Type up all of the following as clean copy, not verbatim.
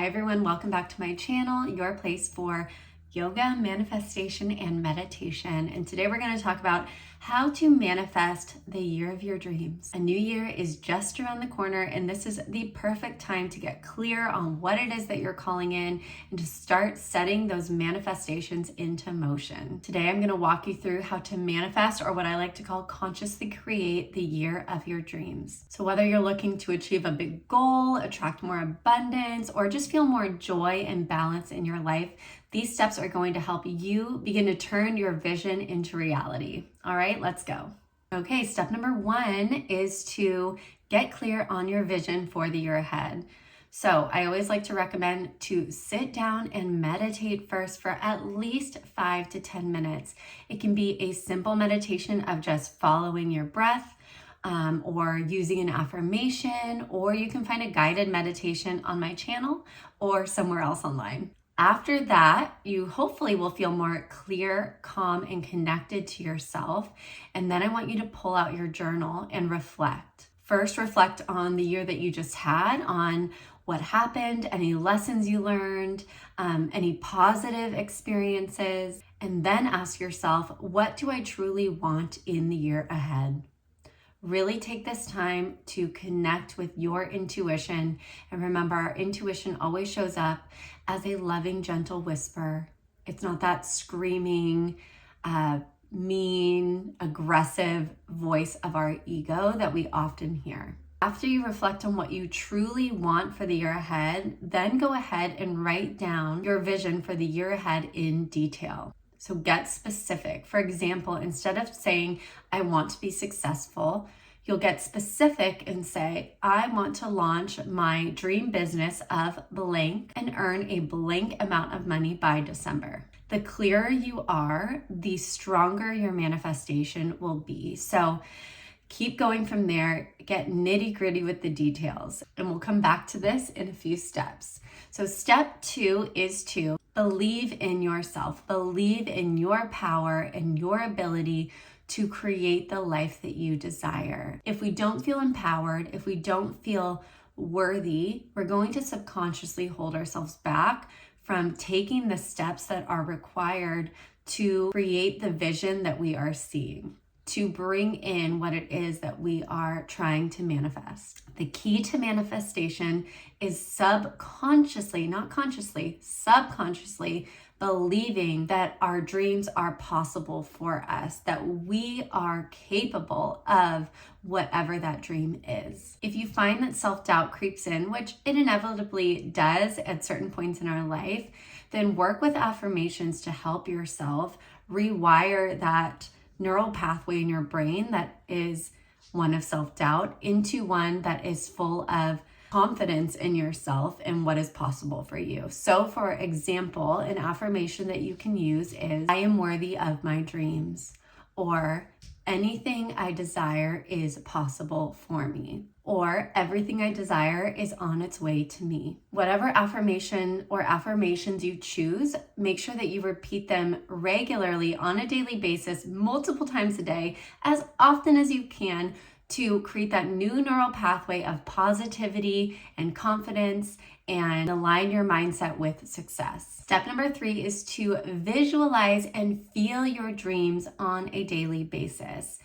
Hi everyone, welcome back to my channel, your place for yoga, manifestation, and meditation. And today we're going to talk about how to manifest the year of your dreams. A new year is just around the corner, and this is the perfect time to get clear on what it is that you're calling in and to start setting those manifestations into motion. Today I'm going to walk you through how to manifest, or what I like to call consciously create, the year of your dreams. So whether you're looking to achieve a big goal, attract more abundance, or just feel more joy and balance in your life, these steps are going to help you begin to turn your vision into reality. All right, let's go. Okay, step number 1 is to get clear on your vision for the year ahead. So I always like to recommend to sit down and meditate first for at least 5 to 10 minutes. It can be a simple meditation of just following your breath, or using an affirmation, or you can find a guided meditation on my channel or somewhere else online. After that, you hopefully will feel more clear, calm, and connected to yourself. And then I want you to pull out your journal and reflect. First, reflect on the year that you just had, on what happened, any lessons you learned, any positive experiences, and then ask yourself, what do I truly want in the year ahead? Really take this time to connect with your intuition. And remember, our intuition always shows up as a loving, gentle whisper. It's not that screaming, mean, aggressive voice of our ego that we often hear. After you reflect on what you truly want for the year ahead, then go ahead and write down your vision for the year ahead in detail. So get specific. For example, instead of saying, I want to be successful, you'll get specific and say, I want to launch my dream business of blank and earn a blank amount of money by December. The clearer you are, the stronger your manifestation will be. So keep going from there, get nitty gritty with the details, and we'll come back to this in a few steps. So step 2 is to believe in yourself, believe in your power and your ability to create the life that you desire. If we don't feel empowered, if we don't feel worthy, we're going to subconsciously hold ourselves back from taking the steps that are required to create the vision that we are seeing, to bring in what it is that we are trying to manifest. The key to manifestation is subconsciously, not consciously, subconsciously believing that our dreams are possible for us, that we are capable of whatever that dream is. If you find that self-doubt creeps in, which it inevitably does at certain points in our life, then work with affirmations to help yourself rewire that neural pathway in your brain that is one of self-doubt into one that is full of confidence in yourself and what is possible for you. So for example, an affirmation that you can use is, I am worthy of my dreams, or anything I desire is possible for me, or everything I desire is on its way to me. Whatever affirmation or affirmations you choose, make sure that you repeat them regularly on a daily basis, multiple times a day, as often as you can, to create that new neural pathway of positivity and confidence and align your mindset with success. Step number 3 is to visualize and feel your dreams on a daily basis.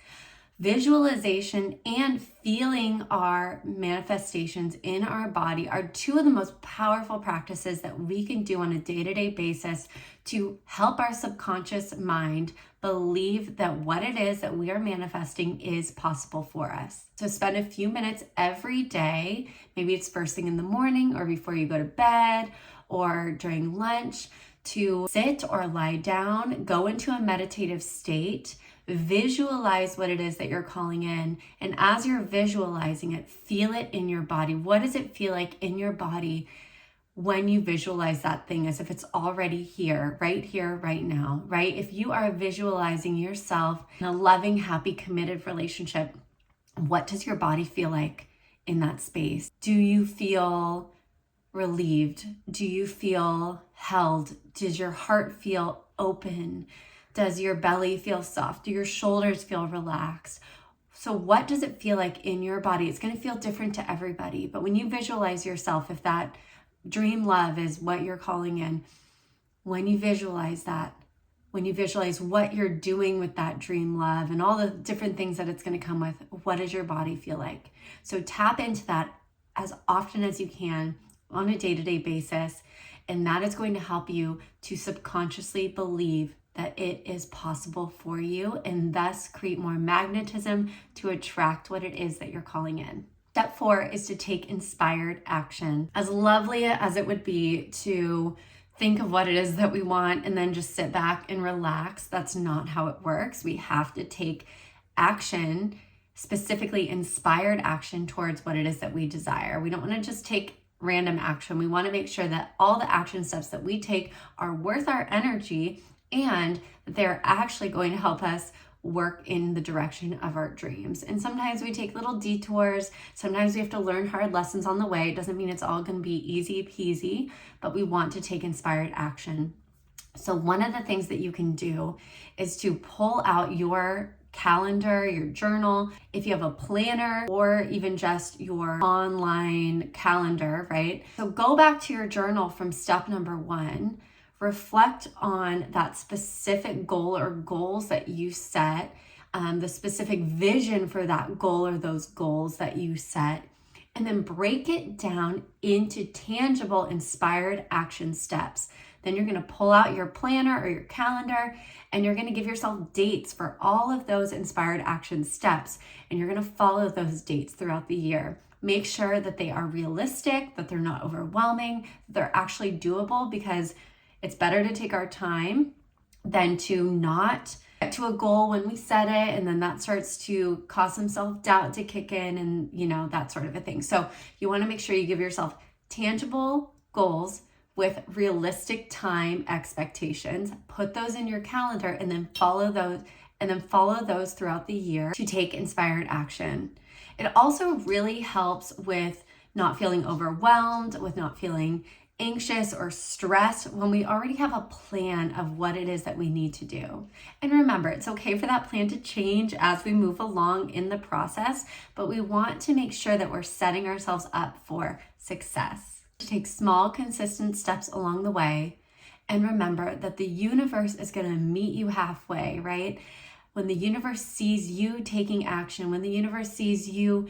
Visualization and feeling our manifestations in our body are 2 of the most powerful practices that we can do on a day-to-day basis to help our subconscious mind believe that what it is that we are manifesting is possible for us. So spend a few minutes every day, maybe it's first thing in the morning or before you go to bed or during lunch, to sit or lie down, go into a meditative state, visualize what it is that you're calling in. And as you're visualizing it, feel it in your body. What does it feel like in your body when you visualize that thing as if it's already here, right now, right? If you are visualizing yourself in a loving, happy, committed relationship, what does your body feel like in that space? Do you feel relieved? Do you feel held? Does your heart feel open? Does your belly feel soft? Do your shoulders feel relaxed? So what does it feel like in your body? It's going to feel different to everybody. But when you visualize yourself, if that dream love is what you're calling in. When you visualize that, when you visualize what you're doing with that dream love and all the different things that it's going to come with, what does your body feel like? So tap into that as often as you can on a day-to-day basis. And that is going to help you to subconsciously believe that it is possible for you and thus create more magnetism to attract what it is that you're calling in. Step 4 is to take inspired action. As lovely as it would be to think of what it is that we want and then just sit back and relax, that's not how it works. We have to take action, specifically inspired action towards what it is that we desire. We don't want to just take random action. We want to make sure that all the action steps that we take are worth our energy and that they're actually going to help us work in the direction of our dreams. And sometimes we take little detours. Sometimes we have to learn hard lessons on the way. It doesn't mean it's all going to be easy peasy, but we want to take inspired action. So one of the things that you can do is to pull out your calendar, your journal, if you have a planner or even just your online calendar, right? So go back to your journal from step number 1. Reflect on that specific goal or goals that you set, the specific vision for that goal or those goals that you set, and then break it down into tangible, inspired action steps. Then you're going to pull out your planner or your calendar and you're going to give yourself dates for all of those inspired action steps, and you're going to follow those dates throughout the year. Make sure that they are realistic, that they're not overwhelming, that they're actually doable, because it's better to take our time than to not get to a goal when we set it, and then that starts to cause some self-doubt to kick in and, that sort of a thing. So you want to make sure you give yourself tangible goals with realistic time expectations. Put those in your calendar and then follow those throughout the year to take inspired action. It also really helps with not feeling overwhelmed, with not feeling anxious or stressed when we already have a plan of what it is that we need to do. And remember, it's okay for that plan to change as we move along in the process, but we want to make sure that we're setting ourselves up for success. To take small, consistent steps along the way, and remember that the universe is going to meet you halfway, right? When the universe sees you taking action, when the universe sees you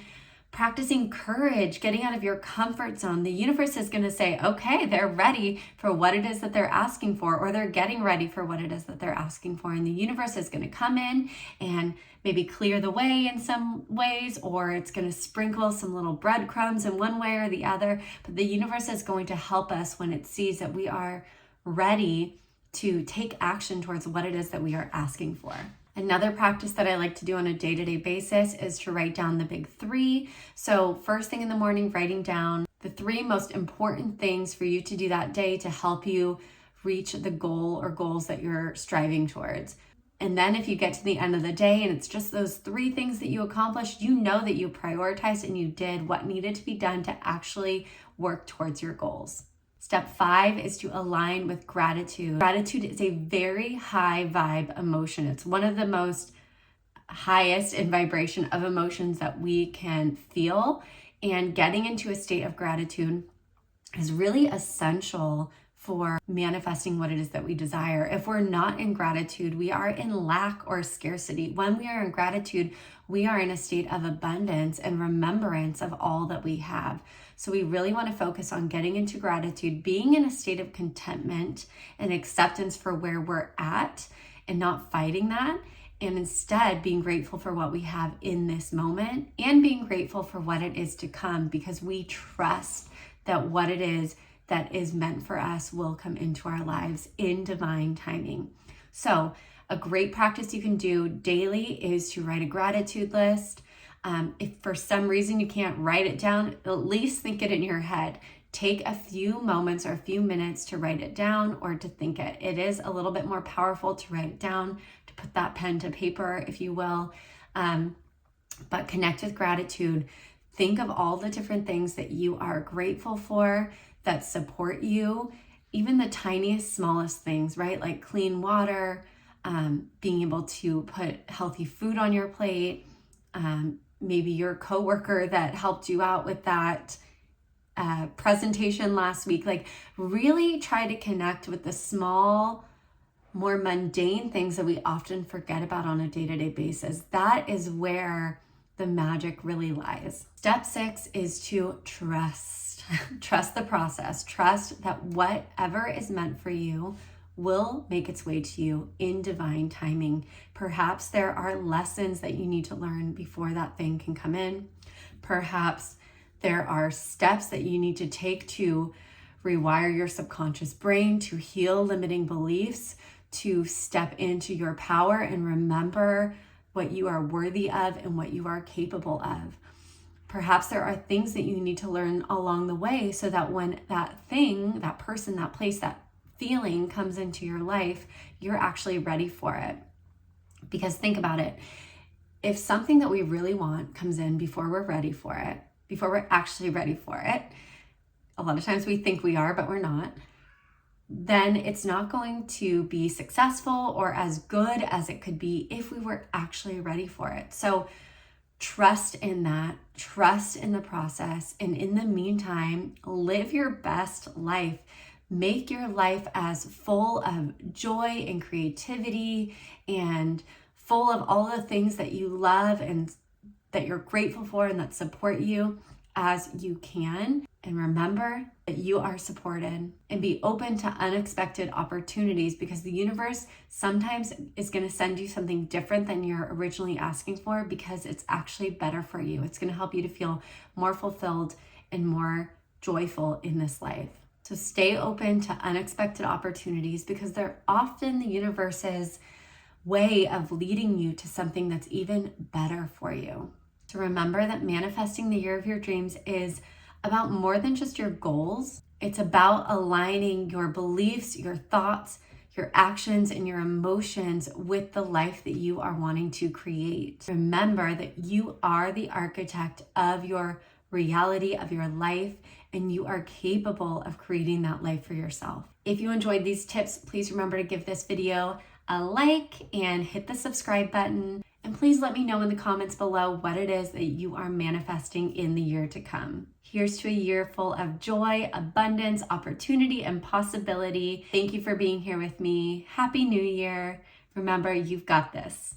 practicing courage, getting out of your comfort zone, the universe is going to say, okay, they're ready for what it is that they're asking for, or they're getting ready for what it is that they're asking for. And the universe is going to come in and maybe clear the way in some ways, or it's going to sprinkle some little breadcrumbs in one way or the other. But the universe is going to help us when it sees that we are ready to take action towards what it is that we are asking for. Another practice that I like to do on a day-to-day basis is to write down the big 3. So first thing in the morning, writing down the 3 most important things for you to do that day to help you reach the goal or goals that you're striving towards. And then if you get to the end of the day and it's just those 3 things that you accomplished, you know that you prioritized and you did what needed to be done to actually work towards your goals. Step 5 is to align with gratitude. Gratitude is a very high vibe emotion. It's one of the most highest in vibration of emotions that we can feel. And getting into a state of gratitude is really essential for manifesting what it is that we desire. If we're not in gratitude, we are in lack or scarcity. When we are in gratitude, we are in a state of abundance and remembrance of all that we have. So we really want to focus on getting into gratitude, being in a state of contentment and acceptance for where we're at and not fighting that. And instead being grateful for what we have in this moment and being grateful for what it is to come, because we trust that what it is that is meant for us will come into our lives in divine timing. So a great practice you can do daily is to write a gratitude list. If for some reason you can't write it down, at least think it in your head. Take a few moments or a few minutes to write it down or to think it. It is a little bit more powerful to write it down, to put that pen to paper, if you will. But connect with gratitude. Think of all the different things that you are grateful for that support you, even the tiniest, smallest things, right? Like clean water, being able to put healthy food on your plate, maybe your coworker that helped you out with that, presentation last week. Like, really try to connect with the small, more mundane things that we often forget about on a day-to-day basis. That is where the magic really lies. Step 6 is to trust. Trust the process. Trust that whatever is meant for you will make its way to you in divine timing. Perhaps there are lessons that you need to learn before that thing can come in. Perhaps there are steps that you need to take to rewire your subconscious brain, to heal limiting beliefs, to step into your power and remember what you are worthy of and what you are capable of. Perhaps there are things that you need to learn along the way so that when that thing, that person, that place, that feeling comes into your life, you're actually ready for it. Because think about it. If something that we really want comes in before we're ready for it, before we're actually ready for it, a lot of times we think we are, but we're not, then it's not going to be successful or as good as it could be if we were actually ready for it. So trust in that, trust in the process, and in the meantime, live your best life. Make your life as full of joy and creativity and full of all the things that you love and that you're grateful for and that support you as you can. And remember that you are supported, and be open to unexpected opportunities, because the universe sometimes is going to send you something different than you're originally asking for, because it's actually better for you. It's going to help you to feel more fulfilled and more joyful in this life. So stay open to unexpected opportunities, because they're often the universe's way of leading you to something that's even better for you. To remember that manifesting the year of your dreams is about more than just your goals. It's about aligning your beliefs, your thoughts, your actions, and your emotions with the life that you are wanting to create. Remember that you are the architect of your reality, of your life, and you are capable of creating that life for yourself. If you enjoyed these tips, please remember to give this video a like and hit the subscribe button. And please let me know in the comments below what it is that you are manifesting in the year to come. Here's to a year full of joy, abundance, opportunity, and possibility. Thank you for being here with me. Happy New Year. Remember, you've got this.